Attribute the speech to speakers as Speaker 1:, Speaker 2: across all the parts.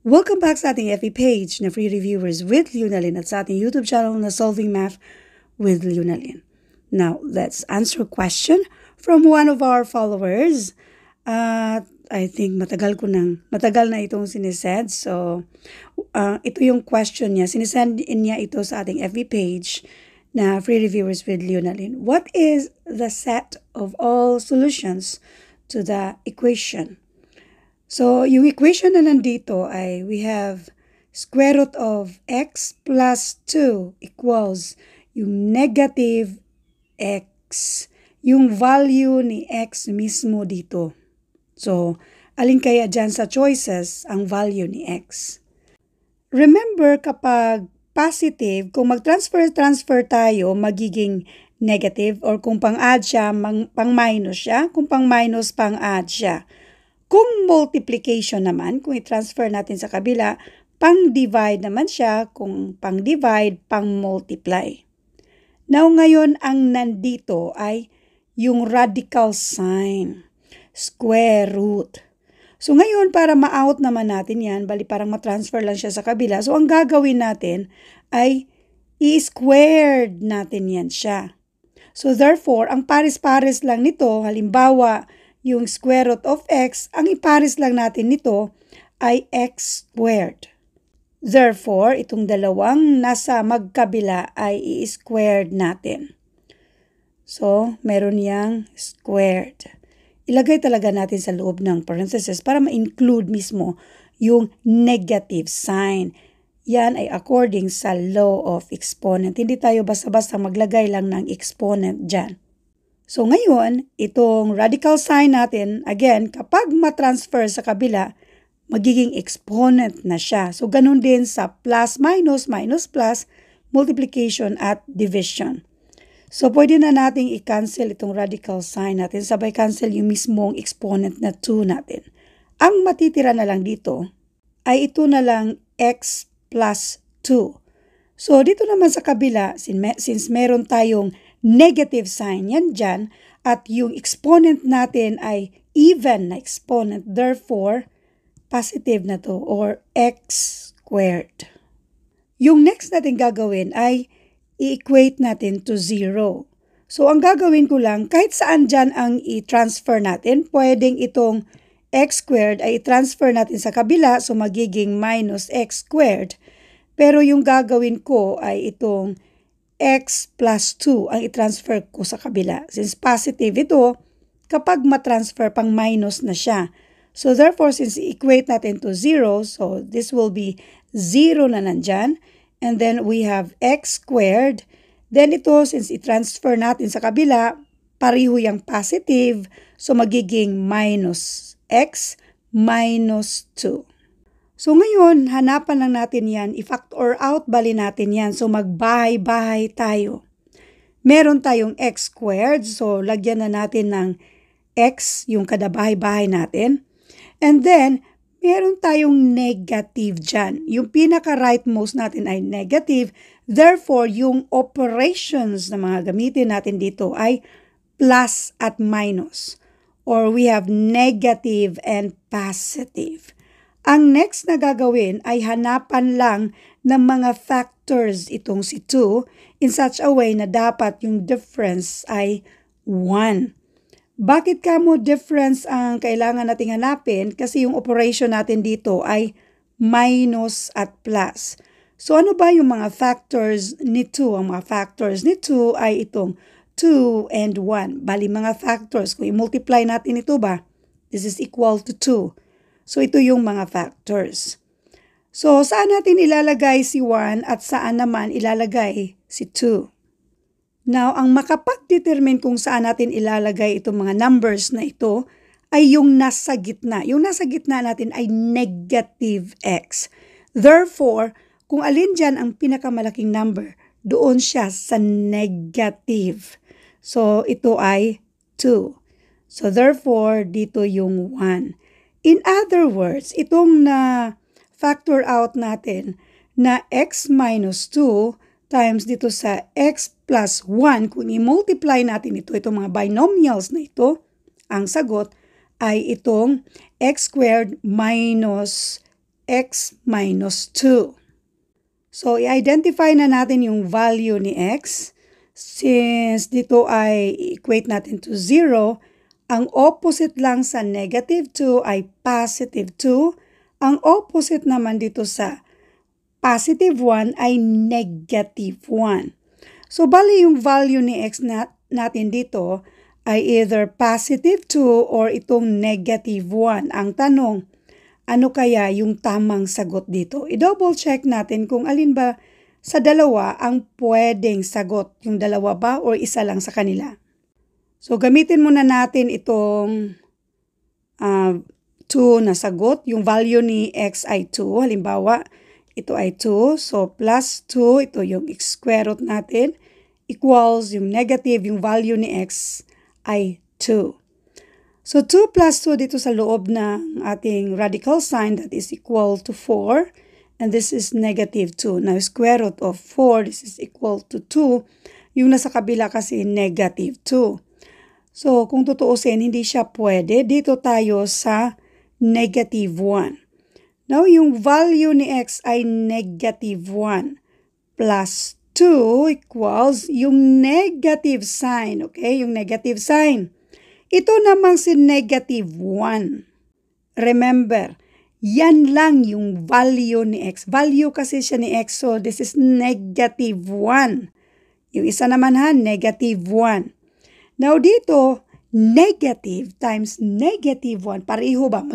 Speaker 1: Welcome back sa ating FB page na Free Reviewers with Leonalyn at sa ating YouTube channel na Solving Math with Leonalyn. Now, let's answer a question from one of our followers. I think matagal na itong sinisend. So, ito yung question niya. Sinisend niya ito sa ating FB page na Free Reviewers with Leonalyn. What is the set of all solutions to the equation? So, yung equation na nandito ay we have square root of x plus 2 equals yung negative x, yung value ni x mismo dito. So, alin kaya dyan sa choices ang value ni x? Remember, kapag positive, kung mag-transfer tayo, magiging negative, or kung pang-add siya, pang-minus siya, kung pang-minus, pang-add siya. Kung multiplication naman, kung i-transfer natin sa kabila, pang-divide naman siya, kung pang-divide, pang-multiply. Now, ngayon, ang nandito ay yung radical sign, square root. So, ngayon, para ma-out naman natin yan, bali parang ma-transfer lang siya sa kabila. So, ang gagawin natin ay i-squared natin yan siya. So, therefore, ang pares-pares lang nito, halimbawa, yung square root of x, ang ipares lang natin nito ay x squared. Therefore, itong dalawang nasa magkabila ay i-squared natin. So, meron yang squared. Ilagay talaga natin sa loob ng parentheses para ma-include mismo yung negative sign. Yan ay according sa law of exponent. Hindi tayo basta-basta maglagay lang ng exponent dyan. So ngayon, itong radical sign natin, again, kapag matransfer sa kabila, magiging exponent na siya. So ganun din sa plus, minus, minus, plus, multiplication at division. So pwede na nating i-cancel itong radical sign natin, sabay cancel yung mismong exponent na 2 natin. Ang matitira na lang dito ay ito na lang x plus 2. So dito naman sa kabila, since meron tayong negative sign yan dyan, at yung exponent natin ay even na exponent, therefore, positive na to, or x squared. Yung next natin gagawin ay i-equate natin to 0. So, ang gagawin ko lang, kahit saan dyan ang i-transfer natin, pwedeng itong x squared ay i-transfer natin sa kabila, so magiging minus x squared. Pero yung gagawin ko ay itong x plus 2 ang i-transfer ko sa kabila. Since positive ito, kapag matransfer, pang minus na siya. So therefore, since i-equate natin to 0, so this will be 0 na nandyan. And then we have x squared. Then ito, since i-transfer natin sa kabila, pariho yung positive. So magiging minus x minus 2. So ngayon, hanapan lang natin yan, i-factor out, bali natin yan. So magbahay-bahay tayo. Meron tayong x squared, so lagyan na natin ng x, yung kadabahay-bahay natin. And then, meron tayong negative dyan. Yung pinaka-rightmost natin ay negative. Therefore, yung operations na mga gamitin natin dito ay plus at minus. Or we have negative and positive. Ang next na gagawin ay hanapan lang ng mga factors itong si 2 in such a way na dapat yung difference ay 1. Bakit kamo difference ang kailangan nating hanapin? Kasi yung operation natin dito ay minus at plus. So ano ba yung mga factors ni 2? Ang mga factors ni 2 ay itong 2 and 1. Bali mga factors, kung i-multiply natin ito ba, this is equal to 2. So, ito yung mga factors. So, saan natin ilalagay si 1 at saan naman ilalagay si 2? Now, ang makapag-determine kung saan natin ilalagay itong mga numbers na ito ay yung nasa gitna. Yung nasa gitna natin ay negative x. Therefore, kung alin dyan ang pinakamalaking number, doon siya sa negative. So, ito ay 2. So, therefore, dito yung 1. In other words, itong na factor out natin na x minus 2 times dito sa x plus 1, kung i-multiply natin itong mga binomials na ito, ang sagot ay itong x squared minus x minus 2. So, i-identify na natin yung value ni x. Since dito ay equate natin to 0, ang opposite lang sa negative 2 ay positive 2. Ang opposite naman dito sa positive 1 ay negative 1. So, bali yung value ni x natin dito ay either positive 2 or itong negative 1. Ang tanong, ano kaya yung tamang sagot dito? I-double check natin kung alin ba sa dalawa ang pwedeng sagot. Yung dalawa ba o isa lang sa kanila? So, gamitin muna natin itong 2 na sagot. Yung value ni x ay 2. Halimbawa, ito ay 2. So, plus 2, ito yung square root natin, equals yung negative, yung value ni x ay 2. So, 2 plus 2 dito sa loob ng ating radical sign, that is equal to 4. And this is negative 2. Now, square root of 4, this is equal to 2. Yung nasa kabila kasi negative 2. So, kung tutuusin, hindi siya pwede. Dito tayo sa negative 1. Now, yung value ni x ay negative 1 plus 2 equals yung negative sign. Okay? Yung negative sign. Ito namang si negative 1. Remember, yan lang yung value ni x. Value kasi siya ni x. So, this is negative 1. Yung isa naman negative 1. Now, dito, negative times negative 1. Pareho ba?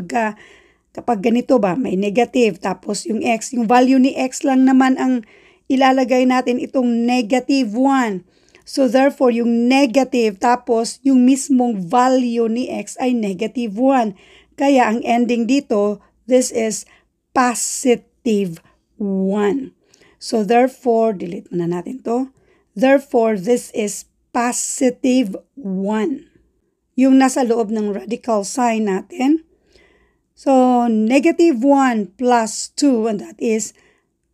Speaker 1: Kapag ganito ba, may negative. Tapos yung x, yung value ni x lang naman ang ilalagay natin itong negative 1. So, therefore, yung negative tapos yung mismong value ni x ay negative 1. Kaya, ang ending dito, this is positive 1. So, therefore, delete muna natin to. Therefore, this is positive 1. Yung nasa loob ng radical sign natin. So, negative 1 plus 2, and that is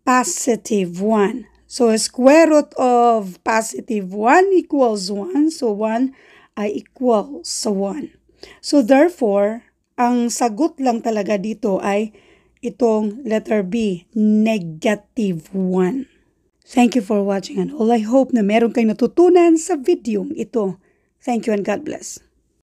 Speaker 1: positive 1. So, square root of positive 1 equals 1. So, 1 ay equals sa 1. So, therefore, ang sagot lang talaga dito ay itong letter B, negative 1. Thank you for watching and all. I hope na meron kayong natutunan sa video ito. Thank you and God bless.